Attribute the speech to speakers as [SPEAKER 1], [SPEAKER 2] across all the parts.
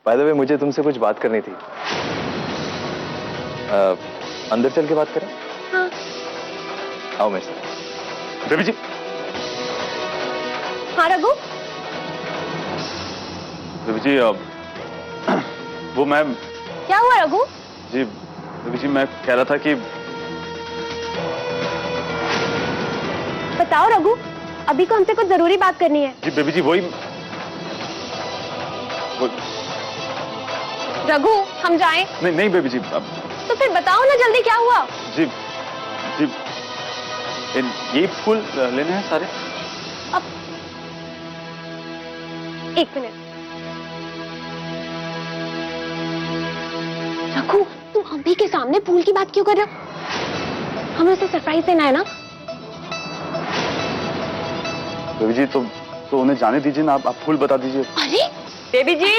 [SPEAKER 1] By the way मुझे तुमसे कुछ बात करनी थी। अंदर चल के बात करें?
[SPEAKER 2] हाँ।
[SPEAKER 1] आओ मेरे साथ। बेबी जी।
[SPEAKER 2] हाँ रघु।
[SPEAKER 1] बेबी जी वो मैं।
[SPEAKER 2] क्या हुआ रघु?
[SPEAKER 1] जी बेबी जी मैं कह रहा था कि।
[SPEAKER 2] बताओ रघु, अभी को हमसे कुछ जरूरी बात करनी है।
[SPEAKER 1] जी बेबी जी वही
[SPEAKER 2] रघु हम जाएं?
[SPEAKER 1] नहीं नहीं बेबी जी
[SPEAKER 2] तो फिर बताओ ना जल्दी क्या हुआ।
[SPEAKER 1] जी जी ये फूल लेने हैं सारे।
[SPEAKER 2] अब एक मिनट। रघु तुम अभी के सामने फूल की बात क्यों कर रहे हो? हमें उसे सरप्राइज देना है ना।
[SPEAKER 1] बेबी जी तो उन्हें जाने दीजिए ना, आप फूल बता दीजिए।
[SPEAKER 2] अरे बेबी जी,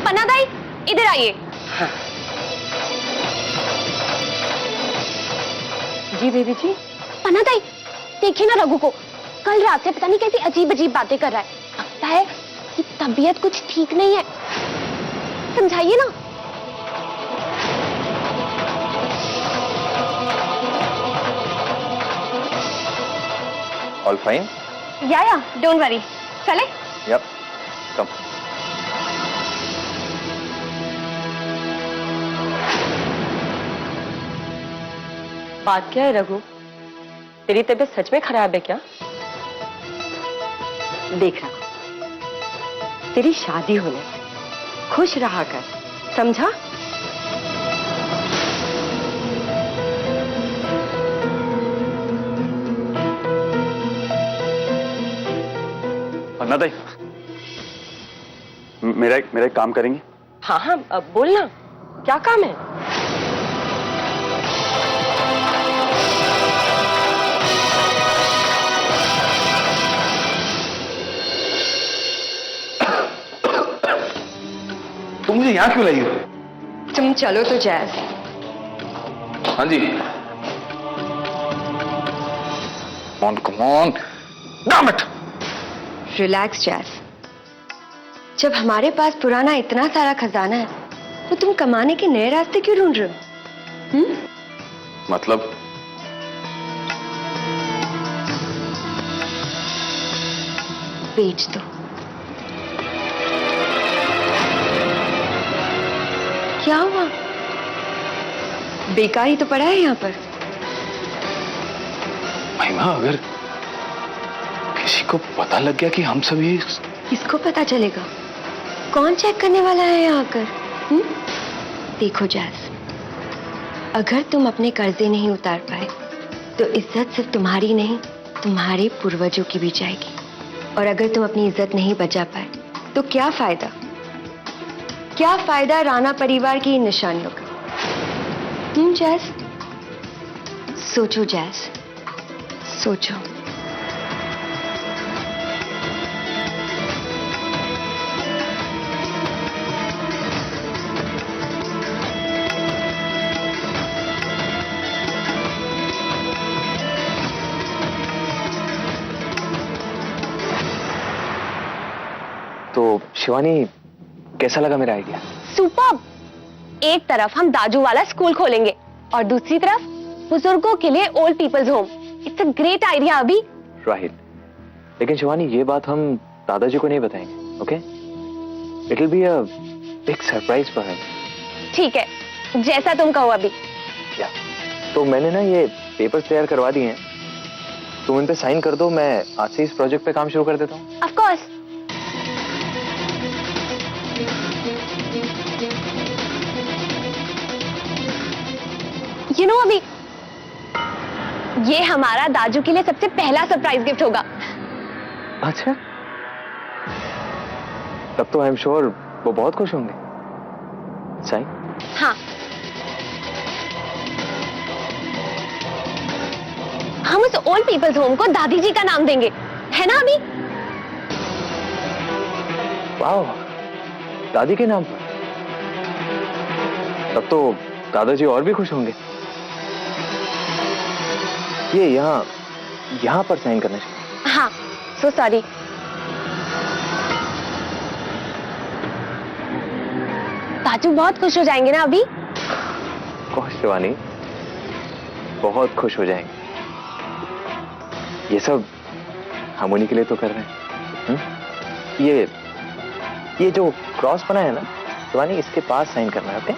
[SPEAKER 2] पन्ना दाई इधर आइए।
[SPEAKER 3] हाँ। जी बेबी जी।
[SPEAKER 2] पन्ना दाई देखिए ना रघु को, कल रात से पता नहीं कैसी अजीब अजीब बातें कर रहा है। लगता है कि तबीयत कुछ ठीक नहीं है, समझाइए ना।
[SPEAKER 1] All fine?
[SPEAKER 2] या डोंट वरी, चले?
[SPEAKER 1] यप कम।
[SPEAKER 3] बात क्या है रघु? तेरी तबीयत सच में खराब है क्या? देख रघु, तेरी शादी होने से खुश रहा कर, समझा?
[SPEAKER 1] अन्ना दाई मेरा एक काम करेंगे?
[SPEAKER 3] हाँ हाँ अब बोलना, क्या काम है?
[SPEAKER 1] तुम मुझे यहाँ क्यों लाई हो?
[SPEAKER 3] तुम चलो तो जैज।
[SPEAKER 1] हाँ जी। Come on. Damn it.
[SPEAKER 3] Relax jazz. जब हमारे पास पुराना इतना सारा खजाना है तो तुम कमाने के नए रास्ते क्यों ढूंढ रहे हो?
[SPEAKER 1] मतलब?
[SPEAKER 3] बेच दो। क्या हुआ? बेकार ही तो पड़ा है यहाँ पर।
[SPEAKER 1] महिमा अगर किसी को पता लग गया कि हम सब ये।
[SPEAKER 3] किसको पता चलेगा? कौन चेक करने वाला है यहाँ आकर? देखो जैस, अगर तुम अपने कर्जे नहीं उतार पाए तो इज्जत सिर्फ तुम्हारी नहीं, तुम्हारे पूर्वजों की भी जाएगी। और अगर तुम अपनी इज्जत नहीं बचा पाए तो क्या फायदा? क्या फायदा राणा परिवार की इन निशानियों का? जैस, सोचो जैस, सोचो।
[SPEAKER 1] तो शिवानी कैसा लगा मेरा आइडिया?
[SPEAKER 2] सुपर्ब। एक तरफ हम दाजू वाला स्कूल खोलेंगे और दूसरी तरफ बुजुर्गों के लिए old peoples home. It's a great idea अभी।
[SPEAKER 1] राइट, लेकिन शिवानी ये बात हम दादाजी को नहीं बताएंगे, okay? It will be a big surprise for him.
[SPEAKER 2] ठीक है, जैसा तुम कहो अभी।
[SPEAKER 1] या तो मैंने ना ये पेपर तैयार करवा दिए हैं, तुम इन पे साइन कर दो, मैं आज से इस प्रोजेक्ट पे काम शुरू कर देता हूँ।
[SPEAKER 2] Of course. अभी ये हमारा दाजू के लिए सबसे पहला सरप्राइज गिफ्ट होगा।
[SPEAKER 1] अच्छा, तब तो आई एम श्योर वो बहुत खुश होंगे। साइन?
[SPEAKER 2] हाँ, हम उस ओल्ड पीपल्स होम को दादी जी का नाम देंगे, है ना अभी?
[SPEAKER 1] वाह, दादी के नाम पर? तब तो दादाजी और भी खुश होंगे। ये यहाँ पर साइन करना चाहिए।
[SPEAKER 2] हाँ, सो सॉरी। दादू बहुत खुश हो जाएंगे ना अभी।
[SPEAKER 1] कौन शिवानी, बहुत खुश हो जाएंगे। ये सब हम उन्हीं के लिए तो कर रहे हैं। ये जो क्रॉस बना है ना शिवानी, इसके पास साइन करना है। ओके?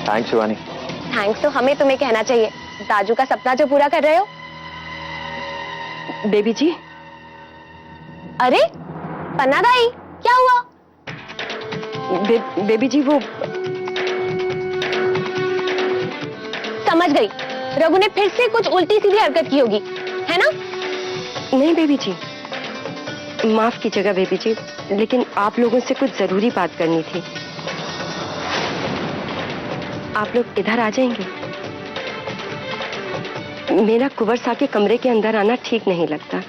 [SPEAKER 1] थैंक्स शिवानी।
[SPEAKER 2] थैंक्स तो हमें तुम्हें कहना चाहिए, दादू का सपना जो पूरा कर रहे हो।
[SPEAKER 3] बेबी जी,
[SPEAKER 2] अरे पन्ना दाई, क्या हुआ?
[SPEAKER 3] बेबी जी वो
[SPEAKER 2] समझ गई, रघु ने फिर से कुछ उल्टी सीधी हरकत की होगी, है ना?
[SPEAKER 3] नहीं बेबी जी, माफ कीजिएगा बेबी जी, लेकिन आप लोगों से कुछ जरूरी बात करनी थी। आप लोग इधर आ जाएंगे? मेरा कुंवर साहब के कमरे के अंदर आना ठीक नहीं लगता।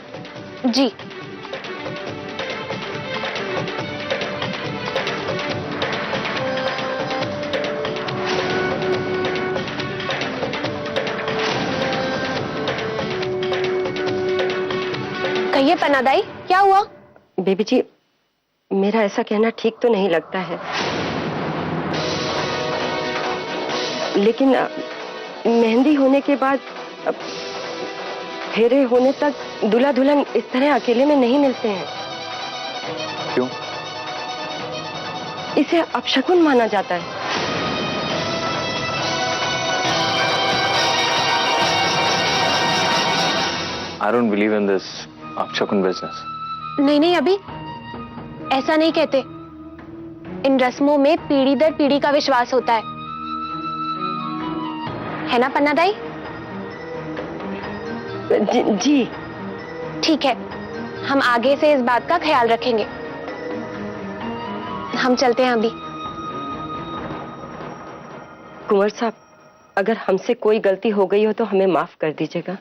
[SPEAKER 2] जी। कहिए पन्ना दाई, क्या हुआ?
[SPEAKER 3] बेबी जी, मेरा ऐसा कहना ठीक तो नहीं लगता है, लेकिन मेहंदी होने के बाद फेरे होने तक दूल्हा दुल्हन इस तरह अकेले में नहीं मिलते हैं।
[SPEAKER 1] क्यों?
[SPEAKER 3] इसे अपशकुन माना जाता है।
[SPEAKER 1] I don't believe in this अपशकुन बिजनेस।
[SPEAKER 2] नहीं नहीं अभी ऐसा नहीं कहते। इन रस्मों में पीढ़ी दर पीढ़ी का विश्वास होता है ना पन्ना दाई?
[SPEAKER 3] जी।
[SPEAKER 2] ठीक है, हम आगे से इस बात का ख्याल रखेंगे। हम चलते हैं अभी।
[SPEAKER 3] कुंवर साहब, अगर हमसे कोई गलती हो गई हो तो हमें माफ कर दीजिएगा।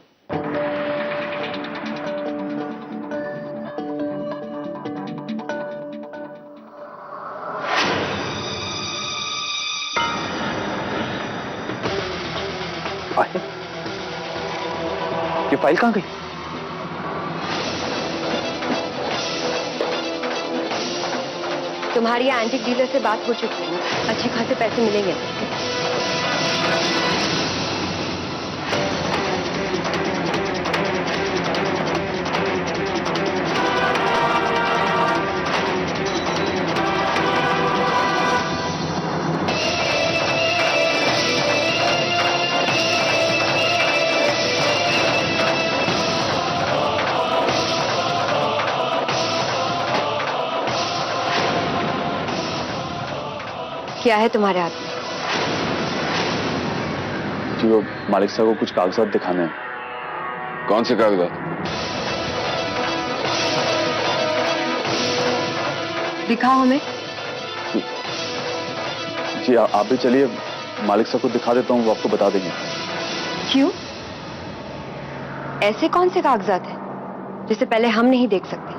[SPEAKER 1] ये फाइल कहाँ गई?
[SPEAKER 3] तुम्हारी एंटिक डीलर से बात हो चुकी है, अच्छे खासे पैसे मिलेंगे। क्या है तुम्हारे हाथ में?
[SPEAKER 4] जी वो मालिक साहब को कुछ कागजात दिखाने हैं।
[SPEAKER 5] कौन से कागजात?
[SPEAKER 3] दिखाओ हमें।
[SPEAKER 4] जी आप भी चलिए, मालिक साहब को दिखा देता हूँ, वो आपको बता देंगे।
[SPEAKER 3] क्यों? ऐसे कौन से कागजात हैं जिसे पहले हम नहीं देख सकते?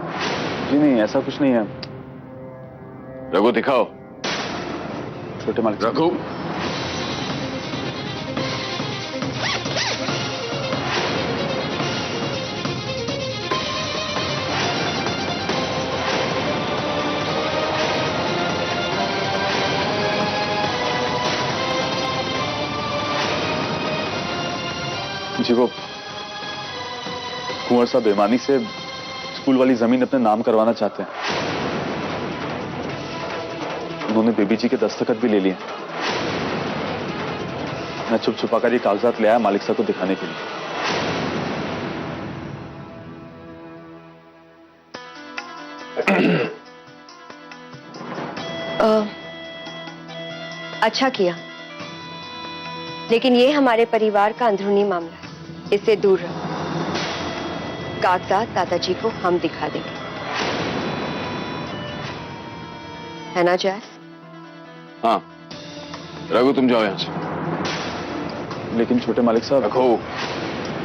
[SPEAKER 4] जी नहीं, ऐसा कुछ नहीं है।
[SPEAKER 5] रघु दिखाओ।
[SPEAKER 4] छोटे मालिक साहब।
[SPEAKER 5] रघु,
[SPEAKER 4] जी वो कुंवर साहब बेईमानी से स्कूल वाली जमीन अपने नाम करवाना चाहते हैं। उन्होंने बेबी जी के दस्तखत भी ले लिए। मैं छुप छुपा कर ये कागजात ले आया मालिक साहब को दिखाने के लिए।
[SPEAKER 3] अच्छा किया, लेकिन ये हमारे परिवार का अंदरूनी मामला है, इससे दूर रहो। कागजात दादाजी को हम दिखा देंगे, है ना जैस?
[SPEAKER 5] हाँ रघु तुम जाओ यहां से।
[SPEAKER 4] लेकिन छोटे मालिक साहब।
[SPEAKER 5] रघु,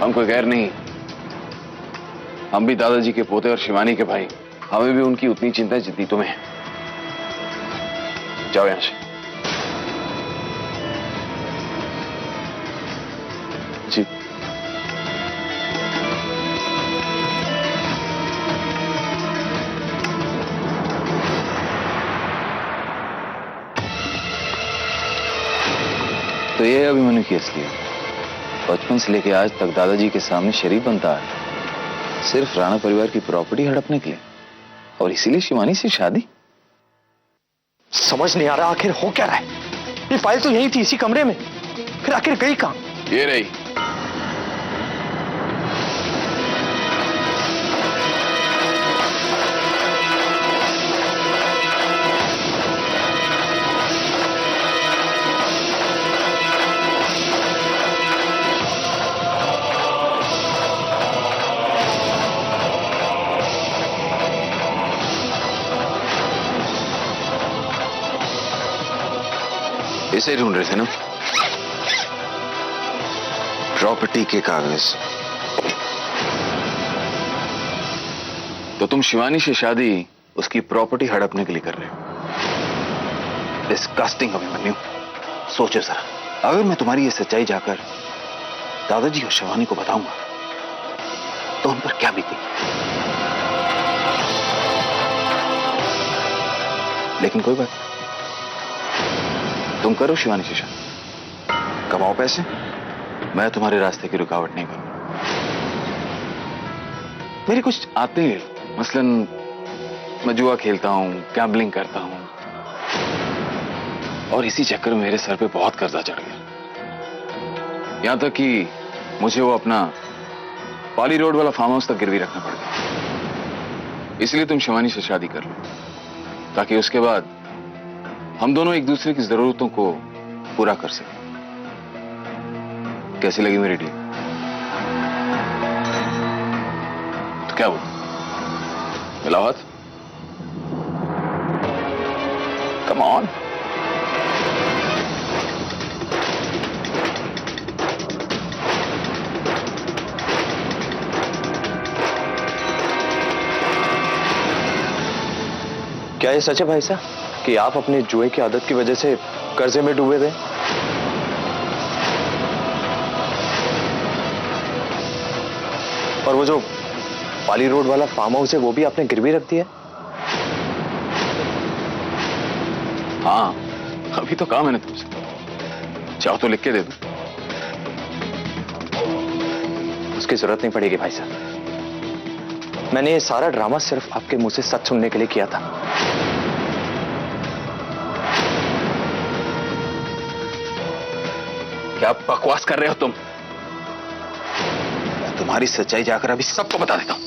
[SPEAKER 5] हम कोई गैर नहीं, हम भी दादाजी के पोते और शिवानी के भाई। हमें भी उनकी उतनी चिंता है जितनी तुम्हें है। जाओ यहां से।
[SPEAKER 4] जी।
[SPEAKER 6] तो ये अभिमन्यु की असलियत, बचपन से लेके आज तक दादाजी के सामने शरीफ बनता है, सिर्फ राणा परिवार की प्रॉपर्टी हड़पने के लिए, और इसीलिए शिवानी से शादी।
[SPEAKER 1] समझ नहीं आ रहा आखिर हो क्या रहा है। ये फाइल तो यही थी, इसी कमरे में, फिर आखिर गई कहां?
[SPEAKER 5] ये रही।
[SPEAKER 6] इसे ढूंढ रहे थे ना? प्रॉपर्टी के कागज।
[SPEAKER 5] तो तुम शिवानी से शादी उसकी प्रॉपर्टी हड़पने के लिए कर रहे हो?
[SPEAKER 6] डिस्गस्टिंग अभिमन्यु। सोचो जरा, अगर मैं तुम्हारी ये सच्चाई जाकर दादाजी और शिवानी को बताऊंगा तो उन पर क्या बीती। लेकिन कोई बात, तुम करो शिवानी से शादी, कमाओ पैसे, मैं तुम्हारे रास्ते की रुकावट नहीं करूंगा। मेरी कुछ आते हैं, मसलन मैं जुआ खेलता हूं, गैम्बलिंग करता हूं, और इसी चक्कर में मेरे सर पे बहुत कर्जा चढ़ गया। यहां तक कि मुझे वो अपना पाली रोड वाला फार्म हाउस तक गिरवी रखना पड़ गया। इसलिए तुम शिवानी से शादी कर लो, ताकि उसके बाद हम दोनों एक दूसरे की जरूरतों को पूरा कर सकें। कैसी लगी मेरी डील? तो क्या बोल, मिलाओ हाथ। Come on.
[SPEAKER 1] क्या ये सच है भाई साहब कि आप अपने जुए की आदत की वजह से कर्जे में डूबे थे? और वो जो पाली रोड वाला फार्म हाउस है वो भी आपने गिरवी रख दिया?
[SPEAKER 5] हाँ, अभी तो कहा मैंने तुमसे, चाहो तो लिख के दे दो।
[SPEAKER 1] उसकी जरूरत नहीं पड़ेगी भाई साहब। मैंने ये सारा ड्रामा सिर्फ आपके मुंह से सच सुनने के लिए किया था।
[SPEAKER 5] क्या बकवास कर रहे हो तुम?
[SPEAKER 6] तुम्हारी सच्चाई जाकर अभी सबको बता देता हूं।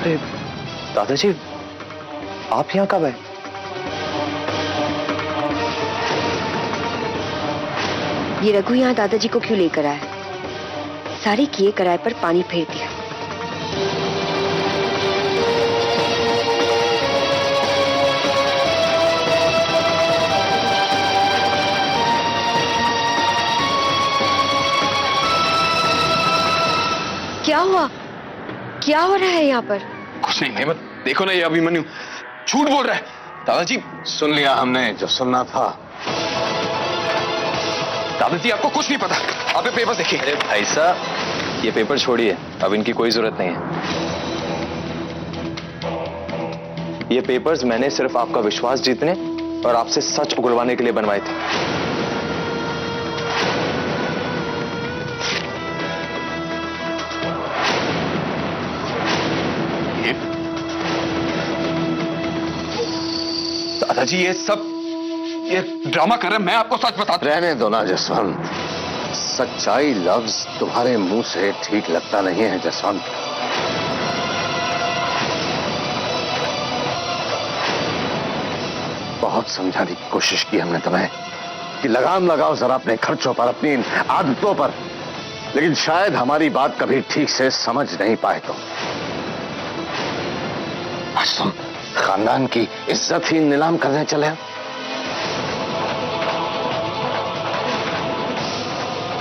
[SPEAKER 1] अरे दादाजी, आप यहां कब आए?
[SPEAKER 3] ये रघु यहाँ दादाजी को क्यों लेकर आया? सारी किए कराए पर पानी फेर दिया। क्या हुआ? क्या हो रहा है यहाँ पर?
[SPEAKER 5] कुछ नहीं, हेमंत देखो ना, ये अभिमन्यु झूठ बोल रहा है। दादाजी,
[SPEAKER 6] सुन लिया हमने जो सुनना था।
[SPEAKER 5] दादाजी आपको कुछ नहीं पता, आप ये पेपर देखिए।
[SPEAKER 1] अरे भाई साहब, ये पेपर छोड़िए, अब इनकी कोई जरूरत नहीं है। ये पेपर्स मैंने सिर्फ आपका विश्वास जीतने और आपसे सच उगलवाने के लिए बनवाए थे।
[SPEAKER 5] दादाजी ये ड्रामा कर रहे हैं, मैं आपको सच बताता।
[SPEAKER 7] रहने दो ना जसवंत, सच्चाई लफ्ज तुम्हारे मुंह से ठीक लगता नहीं है जसवंत। बहुत समझाने की कोशिश की हमने तुम्हें कि लगाम लगाओ जरा अपने खर्चों पर, अपनी आदतों पर, लेकिन शायद हमारी बात कभी ठीक से समझ नहीं पाए तुम। आज तुम खानदान की इज्जत ही नीलाम करने चले हैं।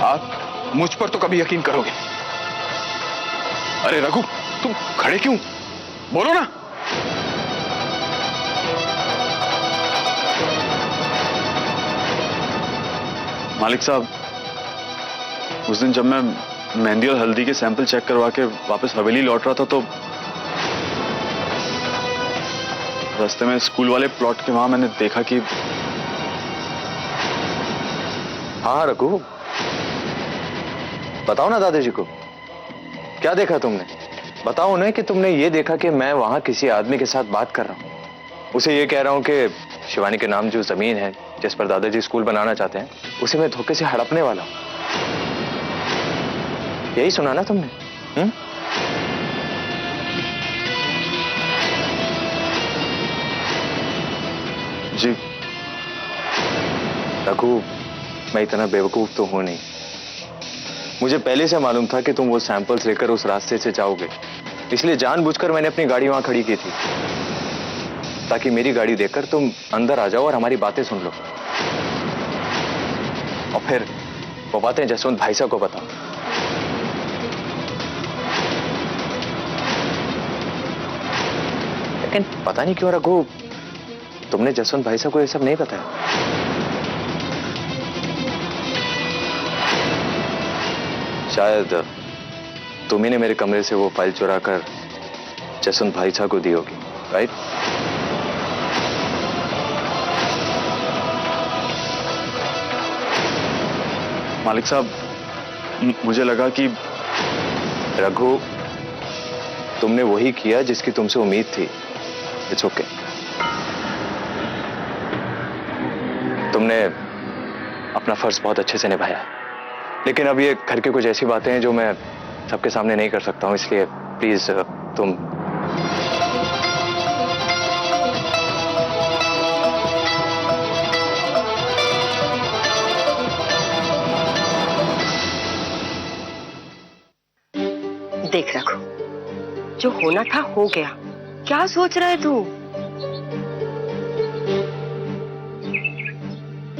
[SPEAKER 5] आप मुझ पर तो कभी यकीन करोगे? अरे रघु, तुम खड़े क्यों? बोलो ना।
[SPEAKER 4] मालिक साहब, उस दिन जब मैं मेहंदी और हल्दी के सैंपल चेक करवा के वापस हवेली लौट रहा था तो रास्ते में स्कूल वाले प्लॉट के वहां मैंने देखा कि
[SPEAKER 1] हाँ रघु, बताओ ना दादाजी को, क्या देखा तुमने? बताओ उन्हें कि तुमने ये देखा कि मैं वहां किसी आदमी के साथ बात कर रहा हूं, उसे ये कह रहा हूं कि शिवानी के नाम जो जमीन है जिस पर दादाजी स्कूल बनाना चाहते हैं उसे मैं धोखे से हड़पने वाला हूं। यही सुना ना तुमने?
[SPEAKER 4] जी
[SPEAKER 1] रघु, मैं इतना बेवकूफ तो हूं नहीं। मुझे पहले से मालूम था कि तुम वो सैंपल्स लेकर उस रास्ते से जाओगे, इसलिए जानबूझकर मैंने अपनी गाड़ी वहां खड़ी की थी ताकि मेरी गाड़ी देखकर तुम अंदर आ जाओ और हमारी बातें सुन लो, और फिर वो बातें जसवंत भाई साहब को बताओ। लेकिन पता नहीं क्यों रघु, तुमने जसवंत भाई साहब को ये सब नहीं बताया। शायद तुम्ही ने मेरे कमरे से वो फाइल चुरा कर जसवंत भाई साहब को दी होगी, राइट?
[SPEAKER 4] मालिक साहब, मुझे लगा कि
[SPEAKER 1] रघु, तुमने वही किया जिसकी तुमसे उम्मीद थी। It's okay. तुमने अपना फर्ज बहुत अच्छे से निभाया, लेकिन अब ये घर की कुछ ऐसी बातें हैं जो मैं सबके सामने नहीं कर सकता हूं, इसलिए प्लीज तुम
[SPEAKER 3] देख रखो, जो होना था हो गया। क्या सोच रहा है तू?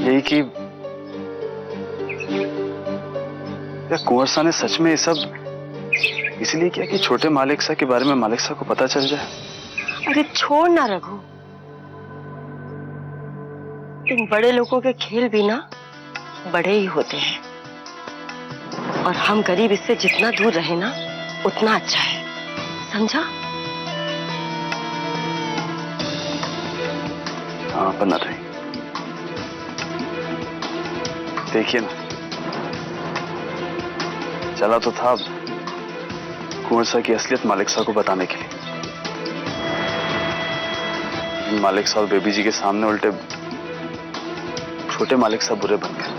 [SPEAKER 4] यही कि क्या कुंवर साहब ने सच में ये सब इसलिए किया कि छोटे मालिक साहब के बारे में मालिक साहब को पता चल जाए?
[SPEAKER 3] अरे छोड़ ना रघु, इन बड़े लोगों के खेल भी ना बड़े ही होते हैं, और हम गरीब इससे जितना दूर रहे ना उतना अच्छा है, समझा?
[SPEAKER 4] हाँ बना रही। देखिए ना, चला तो था कुंवर साहब की असलियत मालिक साहब को बताने के लिए। मालिक साहब बेबी जी के सामने उल्टे छोटे मालिक साहब बुरे बन गए।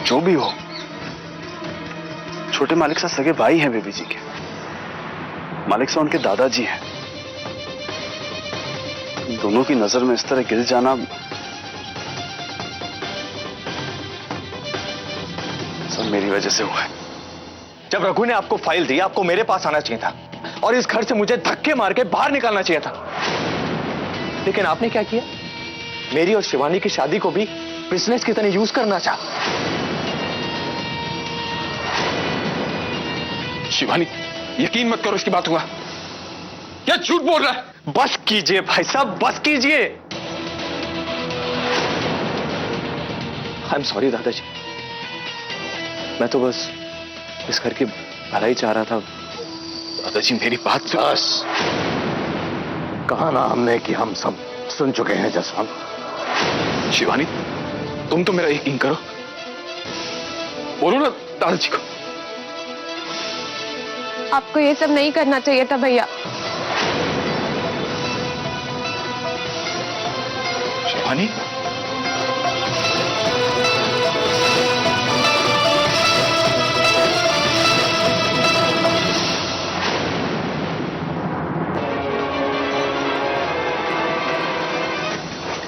[SPEAKER 4] जो भी हो, छोटे मालिक साहब सगे भाई हैं बेबी जी के। मालिक साहब उनके दादाजी हैं। दोनों की नजर में इस तरह गिर जाना सब मेरी वजह से हुआ है।
[SPEAKER 1] जब रघु ने आपको फाइल दी, आपको मेरे पास आना चाहिए था और इस घर से मुझे धक्के मार के बाहर निकालना चाहिए था, लेकिन आपने क्या किया? मेरी और शिवानी की शादी को भी बिजनेस की तरह यूज करना चाहा।
[SPEAKER 5] शिवानी, यकीन मत करो इसकी बात हुआ, क्या झूठ बोल रहा है?
[SPEAKER 1] बस कीजिए भाई साहब, बस कीजिए। आई एम सॉरी दादाजी, मैं तो बस इस घर की भलाई चाह रहा था।
[SPEAKER 5] दादाजी मेरी बात सुनो।
[SPEAKER 7] बस कहा ना हमने कि हम सब सुन चुके हैं जसवंत।
[SPEAKER 5] शिवानी, तुम तो मेरा यकीन करो, बोलो ना दादाजी को।
[SPEAKER 2] आपको ये सब नहीं करना चाहिए था भैया।
[SPEAKER 5] शिवानी,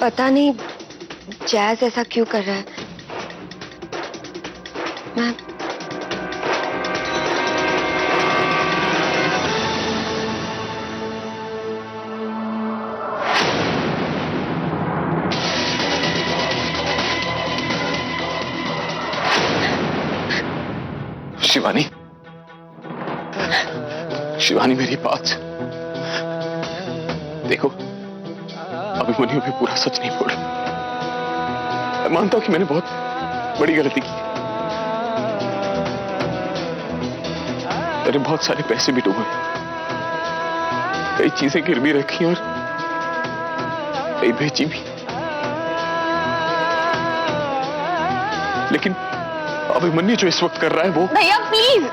[SPEAKER 3] पता नहीं जैज ऐसा क्यों कर रहा है? मैं
[SPEAKER 5] शिवानी, शिवानी मेरी बात देखो, अभिमन्यु भी पूरा सच नहीं बोल रहा। मैं मानता हूं कि मैंने बहुत बड़ी गलती की। मैंने बहुत सारे पैसे भी डूबे, कई चीजें गिरवी रखी और कई बेची भी, लेकिन अभिमन्यु जो इस वक्त कर रहा है वो
[SPEAKER 2] भैया प्लीज